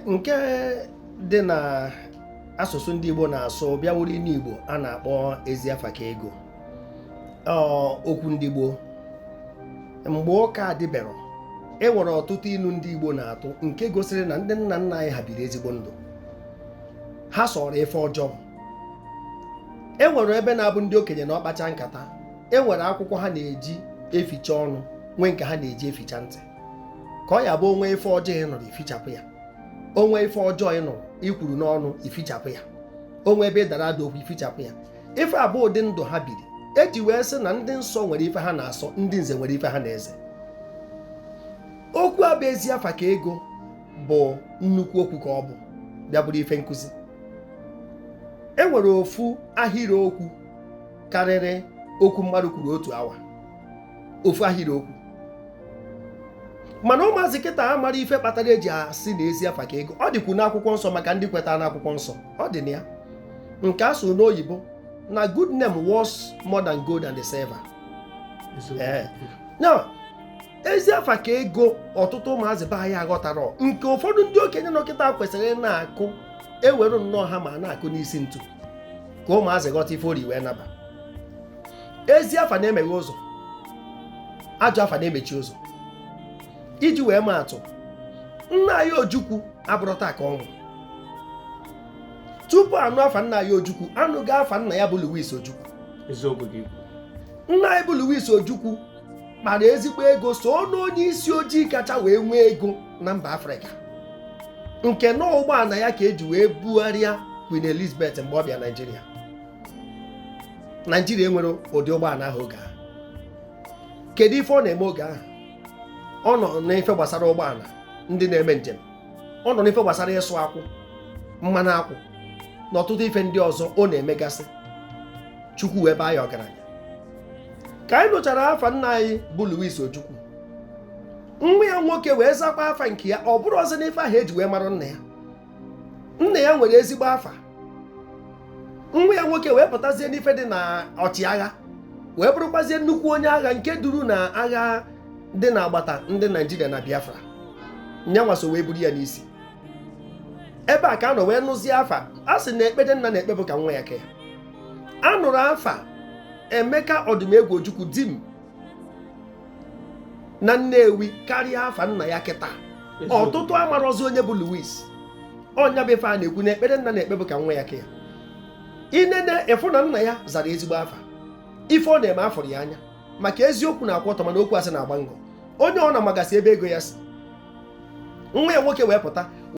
nke dị na asụsụ ndị Igbo na-asụ bịa wuru n'Igbo a na-akpọ ezi afa ka ego. Okwu ndị Igbo mgbe ụka adịbero e nwere ọtụtụ ilu ndị Igbo na-atụ nke gosiri na ndị nna nna anyị ha biri ezigbo ndụ, ha sọrọ ife ọjọọ. E nwere ebe na-abụ ndị okenye na ọkpacha nkata, e nwere akwụkwọ ha na-eji eficha ọnụ, nwee nke ha na-eji eficha ntị, ka ọ ya bụ onwe ife ọjọọ ị nụrụ ifichapụ ya, onwe ife ọjọọ ị nụrụ ikwuru n'ọnụ ifichapụ ya, onwe ebe dara ada okwu ifichapụ ya. Ife abụọ ụdị ndụ ha biri eji wee sị na ndị nsọ nwere ife ha na-asọ, ndị nze nwere ife ha na-eze. Okwu abụ ezi afa ka ego bụ nnukwu okwu ka ọ bụ bịa bụrụ ife nkụzi. E nwere ofu ahịrịokwu karịrị okwu mmadụ kwuru otu awa, ofu ahịrịokwu. Mana ụmụazị kịta ha mara ife kpatara eji asị na ezi afa ka ego. Ọ dịkwu n'akwụkwọ nsọ maka ndị kwetara n'akwụkwọ nsọ, ọ dị na ya, nke a so n'oyibo na good name worth more than gold and silver. Now, ezi afa ka ego ọtụtụ ụmụazị be anyị aghọtara, nke ụfọdụ ndị okenye nọ kịta kwesịrị na-akụ, ewere nnọọ ha ma na-akụ n'isi ntu ka ụmụazị ghọta ife ori wee naba. Ezi afa na-emeghe ụzọ, ajọ afa na-emechi ụzọ. Iji wee maa atụ, nna anyị Ojukwu abụrụ taa ka ọ nwụrụ. Tupu anụ afa nna anyị Ojukwu, anụghị afa nna ya bụ Louis Ojukwu. Nna anyị bụ Louis Ojukwu kpara ezigbo ego, so n'onye isi ojii kacha wee nwee ego na mba Afrịka, nke na ụgbọala ya ka eji wee bugharịa Queen Elizabeth mgbe ọ bịa Naijiria. Naijiria enwere ụdị ụgbọala ahụ oge ahụ. Kedu ife ọ na-eme oge ahụ? Ọ nọ n'ife gbasara ụgbọala ndị na-eme njem, ọ nọ n'ife gbasara ịsụ akwụ, mmanụ akwụ na ọtụtụ ife ndị ọzọ ọ na-emegasị. Chukwu wee baa ya ọgaranya. Ka anyị nụchara afa nna anyị bụ Louis Ojukwu, nwa ya nwoke wee zakwa afa nke ya, ọ bụrụ ọzọ n'ife ahụ eji wee mara nna ya. Nna ya nwere ezigbo afa, nwa ya nwoke wee pụtazie n'ife dị na ọchịagha, wee bụrụkwazie nnukwu onye agha nke duru na agha dị na-agbata ndị Naijiria na Biafra. Nyanwaso wee buru ya n'isi. Ebe a ka a nọ wee nụzie afa, a sị na ekpede nna na-ekpe bụ ka nwa ya ke ya. A nụrụ afa Emeka Ọdụmegwu Ojukwu di m na Nnewi karịa afa nna ya kịta. Ọtụtụ amarọzi onye bụ Louis. Ọnya bụ ife a na-ekwu na ekpede nna na-ekpe bụ ka nwa ya ke ya. Inene ịfụ na nna ya zara ezigbo afa, ife ọ na-eme afọrọ ya anya, maka eziokwu na-akwụ ọtọ mana okwu asị na-agba ngọ. Onye ọ na-amagasị ebe ego ya si. Nwa ya nwoke wee pụta